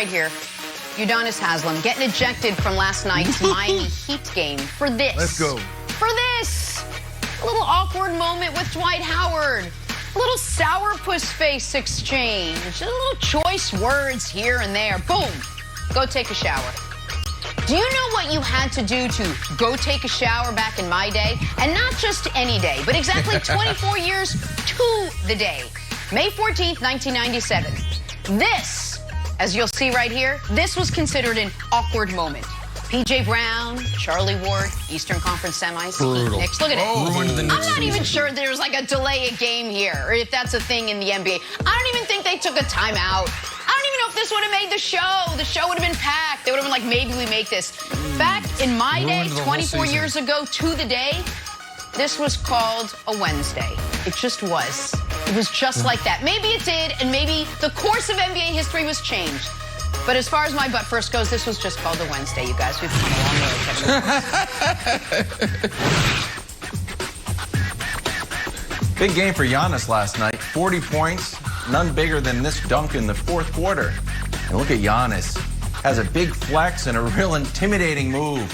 right here. Udonis Haslem getting ejected from last night's Miami Heat game for this. Let's go. For this. A little awkward moment with Dwight Howard. A little sourpuss face exchange. A little choice words here and there. Boom. Go take a shower. Do you know what you had to do to go take a shower back in my day? And not just any day, but exactly 24 years to the day. May 14th, 1997. This, as you'll see right here, this was considered an awkward moment. P.J. Brown, Charlie Ward, Eastern Conference semis, Heat Knicks. Look at it. I'm not even sure there's like a delay a game here, or if that's a thing in the NBA. I don't even think they took a timeout. I don't even know if this would have made the show. The show would have been packed. They would have been like, maybe we make this. Back in my day, 24 years ago to the day, this was called a Wednesday. It just was. It was just like that. Maybe it did, and maybe the course of NBA history was changed. But as far as my butt first goes, this was just called a Wednesday, you guys. We've come a long way. Big game for Giannis last night. 40 points, none bigger than this dunk in the fourth quarter. And look at Giannis. Has a big flex and a real intimidating move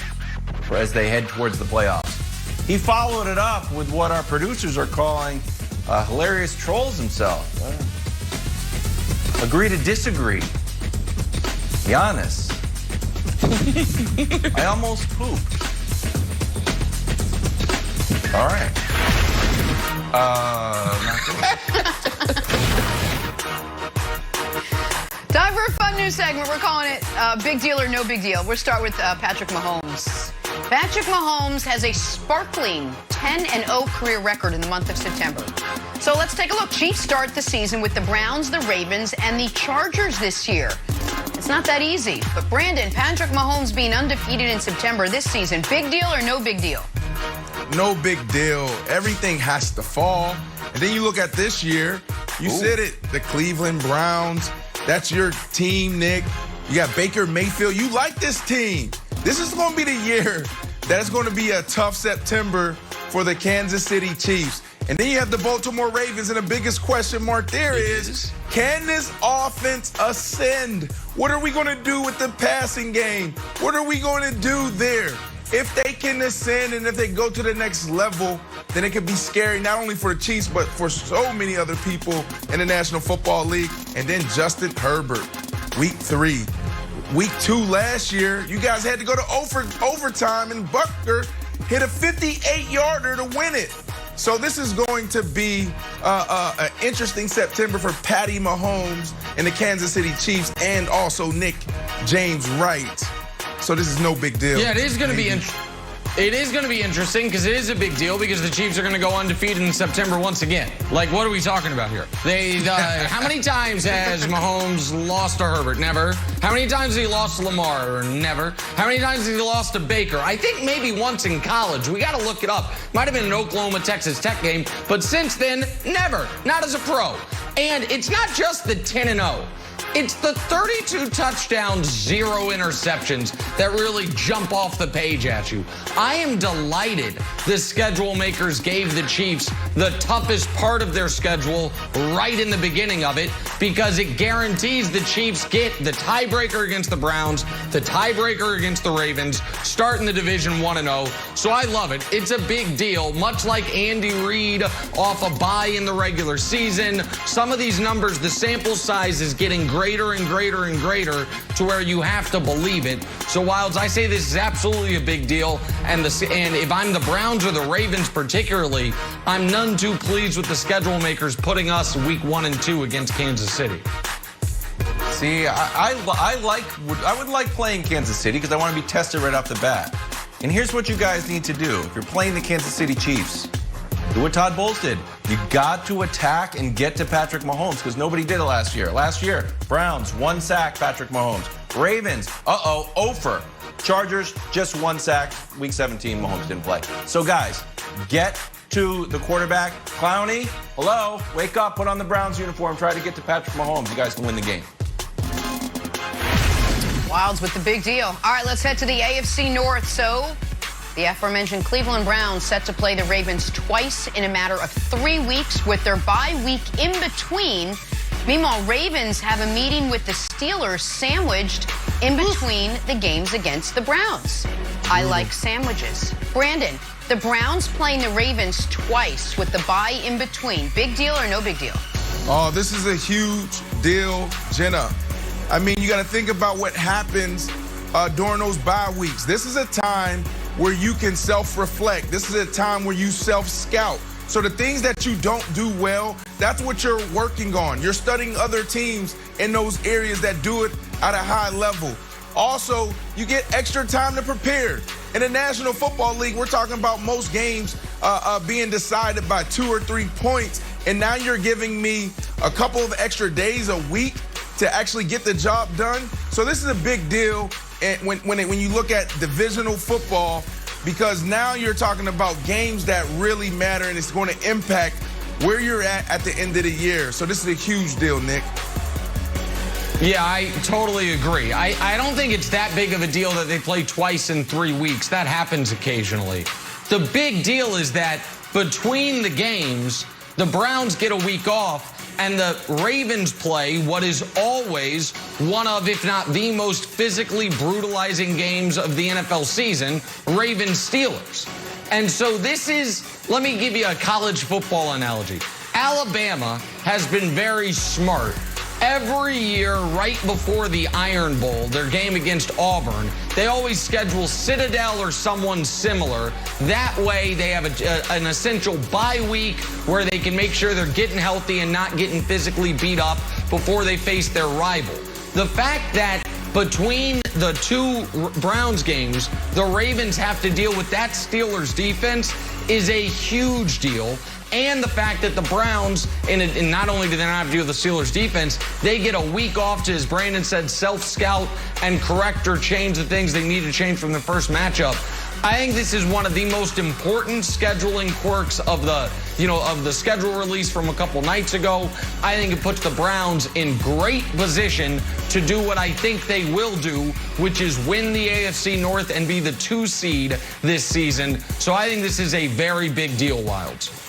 as they head towards the playoffs. He followed it up with what our producers are calling hilarious trolls himself. Agree to disagree. Giannis. I almost pooped. All right. Not good. Time for a fun new segment. We're calling it Big Deal or No Big Deal. We'll start with Patrick Mahomes. Patrick Mahomes has a sparkling 10-0 career record in the month of September. So let's take a look. Chiefs start the season with the Browns, the Ravens, and the Chargers this year. It's not that easy. But Brandon, Patrick Mahomes being undefeated in September this season, big deal or no big deal? No big deal. Everything has to fall. And then you look at this year, you said it, the Cleveland Browns. That's your team, Nick. You got Baker Mayfield. You like this team. This is going to be the year that it's going to be a tough September for the Kansas City Chiefs. And then you have the Baltimore Ravens, and the biggest question mark there is, can this offense ascend? What are we going to do with the passing game? What are we going to do there? If they can ascend and if they go to the next level, then it could be scary, not only for the Chiefs, but for so many other people in the National Football League. And then Justin Herbert, week 3. Week 2 last year, you guys had to go to overtime, and Butker hit a 58-yarder to win it. So this is going to be an interesting September for Patty Mahomes and the Kansas City Chiefs, and also Nick James Wright. So this is no big deal. Yeah, it is going to be interesting because it is a big deal because the Chiefs are going to go undefeated in September once again. Like, what are we talking about here? How many times has Mahomes lost to Herbert? Never. How many times has he lost to Lamar? Never. How many times has he lost to Baker? I think maybe once in college. We got to look it up. Might have been an Oklahoma-Texas Tech game, but since then, never. Not as a pro. And it's not just the 10-0. It's the 32 touchdowns, 0 interceptions that really jump off the page at you. I am delighted the schedule makers gave the Chiefs the toughest part of their schedule right in the beginning of it, because it guarantees the Chiefs get the tiebreaker against the Browns, the tiebreaker against the Ravens, start in the division 1-0. So I love it. It's a big deal, much like Andy Reid off a bye in the regular season. Some of these numbers, the sample size is getting greater and greater and greater to where you have to believe it. So Wilds, I say this is absolutely a big deal, and if I'm the Browns or the Ravens particularly, I'm none too pleased with the schedule makers putting us week 1 and 2 against Kansas City. See, I would like playing Kansas City because I want to be tested right off the bat. And here's what you guys need to do. If you're playing the Kansas City Chiefs, do what Todd Bowles did. You got to attack and get to Patrick Mahomes because nobody did it last year. Last year, Browns, 1 sack, Patrick Mahomes. Ravens, 0 for. Chargers, just 1 sack. Week 17, Mahomes didn't play. So, guys, get to the quarterback. Clowney, hello, wake up, put on the Browns uniform, try to get to Patrick Mahomes. You guys can win the game. Wilds with the big deal. All right, let's head to the AFC North. So the aforementioned Cleveland Browns set to play the Ravens twice in a matter of 3 weeks with their bye week in between. Meanwhile, Ravens have a meeting with the Steelers sandwiched in between the games against the Browns. I like sandwiches. Brandon, the Browns playing the Ravens twice with the bye in between. Big deal or no big deal? Oh, this is a huge deal, Jenna. I mean, you got to think about what happens during those bye weeks. This is a time where you can self-reflect. This is a time where you self-scout. So the things that you don't do well, that's what you're working on. You're studying other teams in those areas that do it at a high level. Also, you get extra time to prepare. In the National Football League, we're talking about most games being decided by 2 or 3 points. And now you're giving me a couple of extra days a week to actually get the job done. So this is a big deal when you look at divisional football, because now you're talking about games that really matter, and it's going to impact where you're at the end of the year. So this is a huge deal, Nick. Yeah, I totally agree. I don't think it's that big of a deal that they play twice in 3 weeks. That happens occasionally. The big deal is that between the games, the Browns get a week off, and the Ravens play what is always one of, if not the most physically brutalizing games of the NFL season, Ravens-Steelers. And so this is, let me give you a college football analogy. Alabama has been very smart. Every year, right before the Iron Bowl, their game against Auburn, they always schedule Citadel or someone similar. That way, they have an essential bye week where they can make sure they're getting healthy and not getting physically beat up before they face their rival. The fact that between the two Browns games, the Ravens have to deal with that Steelers defense is a huge deal. And the fact that the Browns, and not only do they not have to deal with the Steelers defense, they get a week off to, as Brandon said, self-scout and correct or change the things they need to change from the first matchup. I think this is one of the most important scheduling quirks of the schedule release from a couple nights ago. I think it puts the Browns in great position to do what I think they will do, which is win the AFC North and be the 2 seed this season. So I think this is a very big deal, Wilds.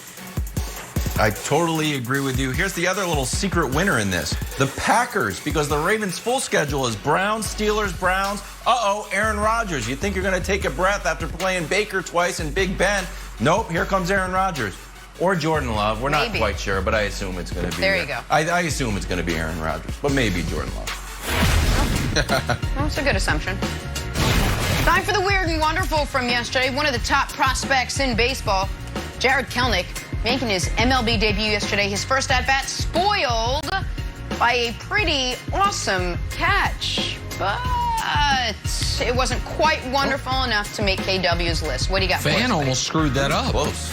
I totally agree with you. Here's the other little secret winner in this. The Packers, because the Ravens' full schedule is Browns, Steelers, Browns. Aaron Rodgers. You think you're going to take a breath after playing Baker twice and Big Ben. Nope, here comes Aaron Rodgers. Or Jordan Love. We're not quite sure, but I assume it's going to be. There you go. I assume it's going to be Aaron Rodgers, but maybe Jordan Love. Well, that's a good assumption. Time for the weird and wonderful from yesterday. One of the top prospects in baseball, Jared Kelenic, making his MLB debut yesterday. His first at-bat spoiled by a pretty awesome catch. But it wasn't quite wonderful enough to make KW's list. What do you got for us? Fan almost screwed that up. Close.